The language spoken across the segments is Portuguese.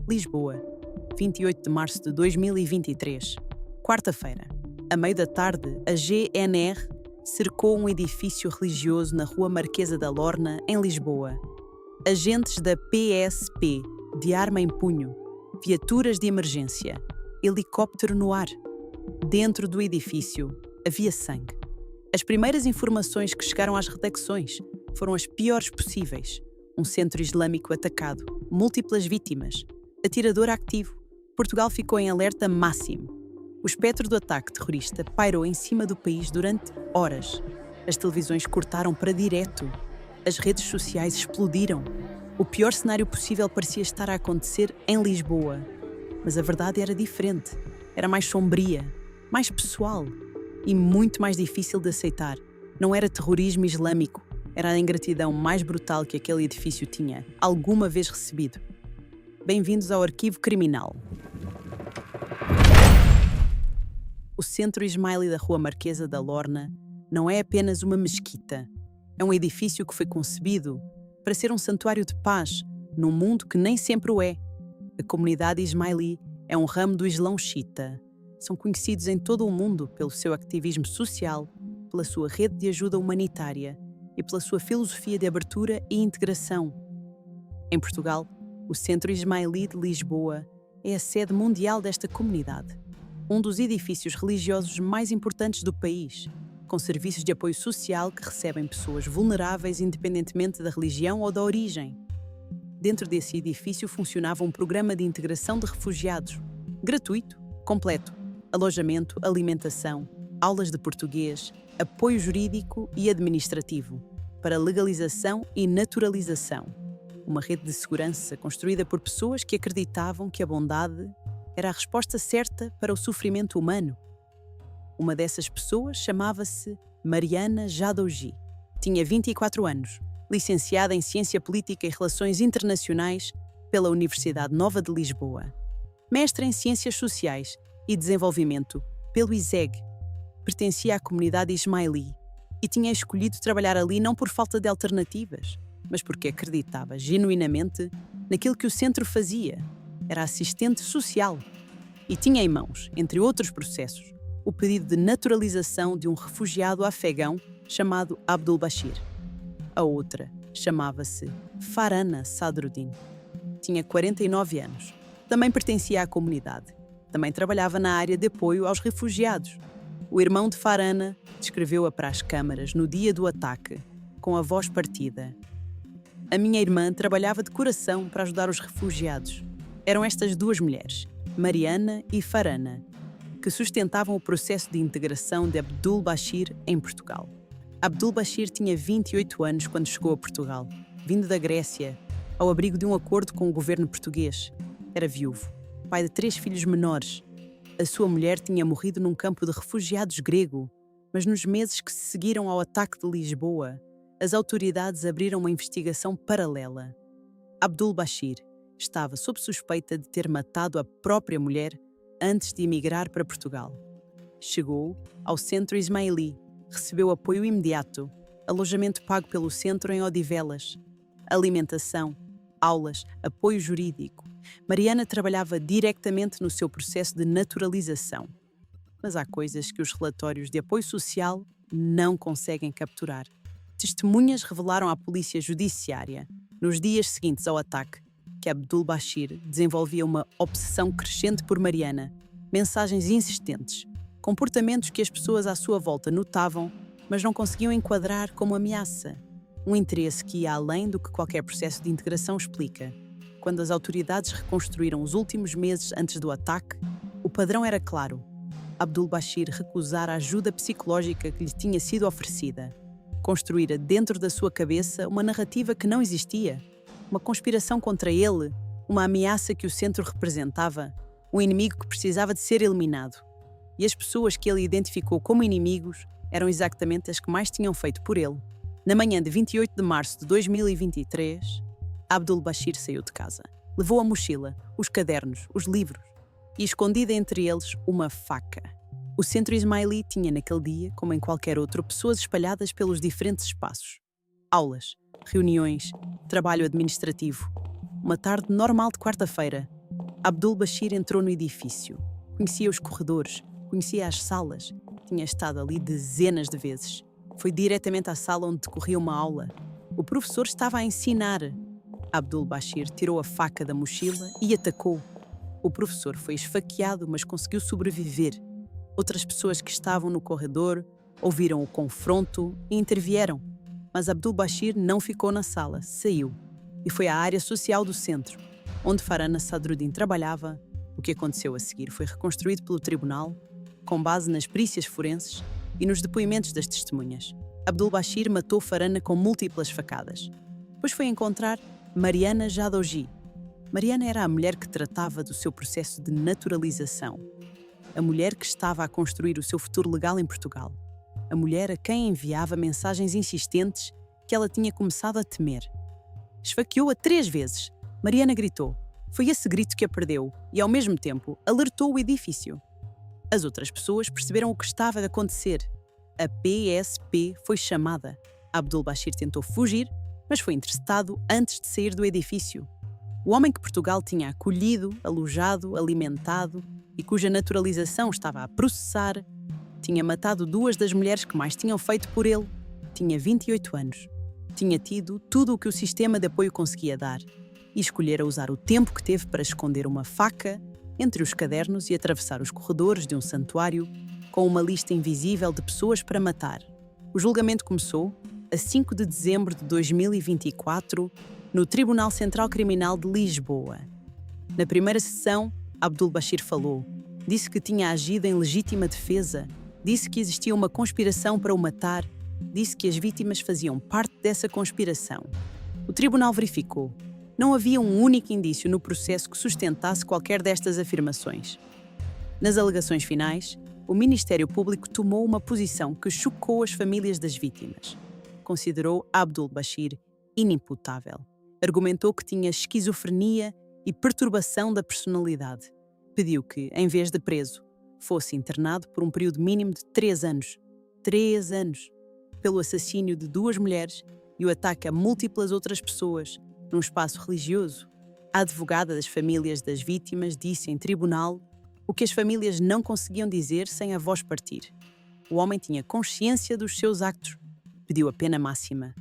Lisboa, 28 de março de 2023. Quarta-feira. À meio da tarde, a GNR cercou um edifício religioso na Rua Marquesa da Lorna, em Lisboa. Agentes da PSP, de arma em punho, viaturas de emergência, helicóptero no ar. Dentro do edifício, havia sangue. As primeiras informações que chegaram às redacções foram as piores possíveis. Um centro islâmico atacado, múltiplas vítimas, atirador ativo. Portugal ficou em alerta máximo. O espectro do ataque terrorista pairou em cima do país durante horas. As televisões cortaram para direto. As redes sociais explodiram. O pior cenário possível parecia estar a acontecer em Lisboa. Mas a verdade era diferente. Era mais sombria, mais pessoal e muito mais difícil de aceitar. Não era terrorismo islâmico, era a ingratidão mais brutal que aquele edifício tinha alguma vez recebido. Bem-vindos ao Arquivo Criminal. O Centro Ismaili da Rua Marquesa da Lorna não é apenas uma mesquita. É um edifício que foi concebido para ser um santuário de paz num mundo que nem sempre o é. A comunidade Ismaili é um ramo do Islão xiita. São conhecidos em todo o mundo pelo seu ativismo social, pela sua rede de ajuda humanitária e pela sua filosofia de abertura e integração. Em Portugal, o Centro Ismaili de Lisboa é a sede mundial desta comunidade, um dos edifícios religiosos mais importantes do país, com serviços de apoio social que recebem pessoas vulneráveis independentemente da religião ou da origem. Dentro desse edifício funcionava um programa de integração de refugiados, gratuito, completo, alojamento, alimentação, aulas de português, apoio jurídico e administrativo, para legalização e naturalização. Uma rede de segurança construída por pessoas que acreditavam que a bondade era a resposta certa para o sofrimento humano. Uma dessas pessoas chamava-se Mariana Jadouji. Tinha 24 anos, licenciada em Ciência Política e Relações Internacionais pela Universidade Nova de Lisboa. Mestre em Ciências Sociais e Desenvolvimento pelo ISEG. Pertencia à comunidade Ismaili e tinha escolhido trabalhar ali não por falta de alternativas, mas porque acreditava genuinamente naquilo que o centro fazia. Era assistente social e tinha em mãos, entre outros processos, o pedido de naturalização de um refugiado afegão chamado Abdul Bashir. A outra chamava-se Farhana Sadruddin. Tinha 49 anos. Também pertencia à comunidade. Também trabalhava na área de apoio aos refugiados. O irmão de Farhana descreveu-a para as câmaras no dia do ataque, com a voz partida. A minha irmã trabalhava de coração para ajudar os refugiados. Eram estas duas mulheres, Mariana e Farhana, que sustentavam o processo de integração de Abdul Bashir em Portugal. Abdul Bashir tinha 28 anos quando chegou a Portugal, vindo da Grécia, ao abrigo de um acordo com o governo português. Era viúvo, pai de 3 filhos menores. A sua mulher tinha morrido num campo de refugiados grego, mas nos meses que se seguiram ao ataque de Lisboa, as autoridades abriram uma investigação paralela. Abdul Bashir estava sob suspeita de ter matado a própria mulher antes de emigrar para Portugal. Chegou ao Centro Ismaili, recebeu apoio imediato, alojamento pago pelo centro em Odivelas, alimentação, aulas, apoio jurídico. Mariana trabalhava diretamente no seu processo de naturalização. Mas há coisas que os relatórios de apoio social não conseguem capturar. Testemunhas revelaram à polícia judiciária, nos dias seguintes ao ataque, que Abdul Bashir desenvolvia uma obsessão crescente por Mariana, mensagens insistentes, comportamentos que as pessoas à sua volta notavam, mas não conseguiam enquadrar como ameaça. Um interesse que ia além do que qualquer processo de integração explica. Quando as autoridades reconstruíram os últimos meses antes do ataque, o padrão era claro. Abdul Bashir recusara a ajuda psicológica que lhe tinha sido oferecida. Construíra dentro da sua cabeça uma narrativa que não existia, uma conspiração contra ele, uma ameaça que o centro representava, um inimigo que precisava de ser eliminado. E as pessoas que ele identificou como inimigos eram exatamente as que mais tinham feito por ele. Na manhã de 28 de março de 2023, Abdul Bashir saiu de casa. Levou a mochila, os cadernos, os livros e, escondida entre eles, uma faca. O Centro Ismaili tinha naquele dia, como em qualquer outro, pessoas espalhadas pelos diferentes espaços. Aulas, reuniões, trabalho administrativo. Uma tarde normal de quarta-feira. Abdul Bashir entrou no edifício. Conhecia os corredores, conhecia as salas. Tinha estado ali dezenas de vezes. Foi diretamente à sala onde decorria uma aula. O professor estava a ensinar. Abdul Bashir tirou a faca da mochila e atacou. O professor foi esfaqueado, mas conseguiu sobreviver. Outras pessoas que estavam no corredor ouviram o confronto e intervieram. Mas Abdul Bashir não ficou na sala, saiu. E foi à área social do centro, onde Farhana Sadruddin trabalhava. O que aconteceu a seguir foi reconstruído pelo tribunal, com base nas perícias forenses e nos depoimentos das testemunhas. Abdul Bashir matou Farhana com múltiplas facadas. Depois foi encontrar Mariana Jadouji. Mariana era a mulher que tratava do seu processo de naturalização. A mulher que estava a construir o seu futuro legal em Portugal. A mulher a quem enviava mensagens insistentes que ela tinha começado a temer. Esfaqueou-a 3 vezes. Mariana gritou. Foi esse grito que a perdeu e, ao mesmo tempo, alertou o edifício. As outras pessoas perceberam o que estava a acontecer. A PSP foi chamada. Abdul Bashir tentou fugir, mas foi interceptado antes de sair do edifício. O homem que Portugal tinha acolhido, alojado, alimentado e cuja naturalização estava a processar, tinha matado 2 das mulheres que mais tinham feito por ele. Tinha 28 anos. Tinha tido tudo o que o sistema de apoio conseguia dar e escolhera usar o tempo que teve para esconder uma faca entre os cadernos e atravessar os corredores de um santuário com uma lista invisível de pessoas para matar. O julgamento começou a 5 de dezembro de 2024 no Tribunal Central Criminal de Lisboa. Na primeira sessão, Abdul Bashir falou. Disse que tinha agido em legítima defesa, disse que existia uma conspiração para o matar, disse que as vítimas faziam parte dessa conspiração. O tribunal verificou. Não havia um único indício no processo que sustentasse qualquer destas afirmações. Nas alegações finais, o Ministério Público tomou uma posição que chocou as famílias das vítimas. Considerou Abdul Bashir inimputável. Argumentou que tinha esquizofrenia e perturbação da personalidade. Pediu que, em vez de preso, fosse internado por um período mínimo de 3 anos. 3 anos! Pelo assassínio de 2 mulheres e o ataque a múltiplas outras pessoas num espaço religioso. A advogada das famílias das vítimas disse em tribunal o que as famílias não conseguiam dizer sem a voz partir. O homem tinha consciência dos seus actos. Pediu a pena máxima.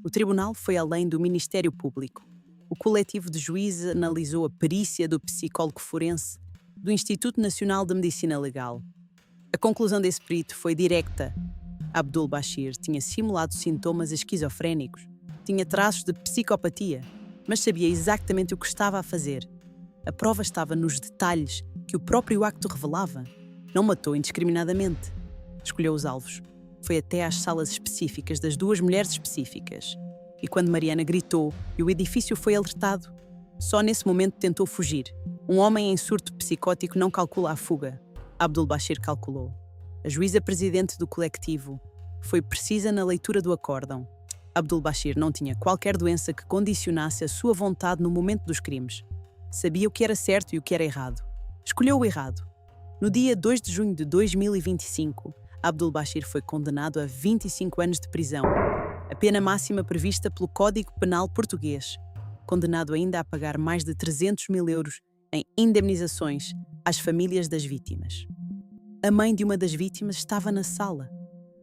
O tribunal foi além do Ministério Público. O coletivo de juízes analisou a perícia do psicólogo forense do Instituto Nacional de Medicina Legal. A conclusão desse perito foi directa. Abdul Bashir tinha simulado sintomas esquizofrénicos, tinha traços de psicopatia, mas sabia exatamente o que estava a fazer. A prova estava nos detalhes que o próprio acto revelava. Não matou indiscriminadamente. Escolheu os alvos. Foi até às salas específicas das 2 mulheres específicas. E quando Mariana gritou e o edifício foi alertado, só nesse momento tentou fugir. Um homem em surto psicótico não calcula a fuga. Abdul Bashir calculou. A juíza presidente do coletivo foi precisa na leitura do acórdão. Abdul Bashir não tinha qualquer doença que condicionasse a sua vontade no momento dos crimes. Sabia o que era certo e o que era errado. Escolheu o errado. No dia 2 de junho de 2025, Abdul Bashir foi condenado a 25 anos de prisão, a pena máxima prevista pelo Código Penal português, condenado ainda a pagar mais de 300 mil euros em indemnizações às famílias das vítimas. A mãe de uma das vítimas estava na sala.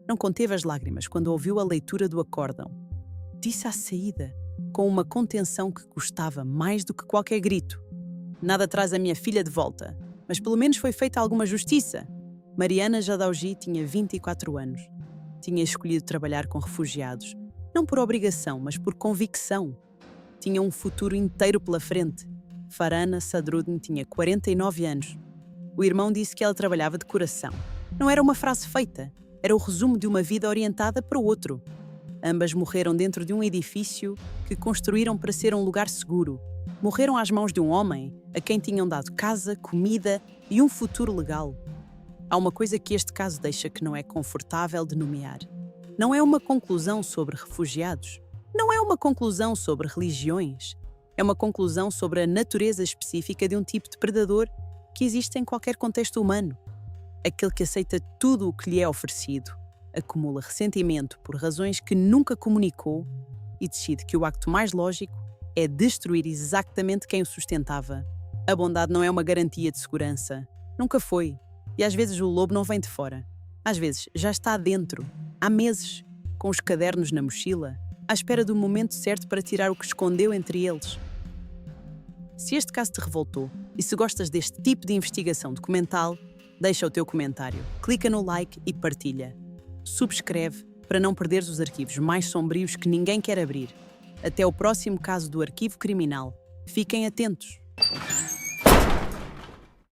Não conteve as lágrimas quando ouviu a leitura do acórdão. Disse à saída, com uma contenção que custava mais do que qualquer grito: "Nada traz a minha filha de volta, mas pelo menos foi feita alguma justiça." Mariana Jadouji tinha 24 anos. Tinha escolhido trabalhar com refugiados, não por obrigação, mas por convicção. Tinha um futuro inteiro pela frente. Farhana Sadruddin tinha 49 anos. O irmão disse que ela trabalhava de coração. Não era uma frase feita, era o resumo de uma vida orientada para o outro. Ambas morreram dentro de um edifício que construíram para ser um lugar seguro. Morreram às mãos de um homem a quem tinham dado casa, comida e um futuro legal. Há uma coisa que este caso deixa que não é confortável de nomear. Não é uma conclusão sobre refugiados. Não é uma conclusão sobre religiões. É uma conclusão sobre a natureza específica de um tipo de predador que existe em qualquer contexto humano. Aquele que aceita tudo o que lhe é oferecido, acumula ressentimento por razões que nunca comunicou e decide que o acto mais lógico é destruir exatamente quem o sustentava. A bondade não é uma garantia de segurança. Nunca foi. E às vezes o lobo não vem de fora. Às vezes já está dentro, há meses, com os cadernos na mochila, à espera do momento certo para tirar o que escondeu entre eles. Se este caso te revoltou e se gostas deste tipo de investigação documental, deixa o teu comentário, clica no like e partilha. Subscreve para não perderes os arquivos mais sombrios que ninguém quer abrir. Até o próximo caso do Arquivo Criminal. Fiquem atentos!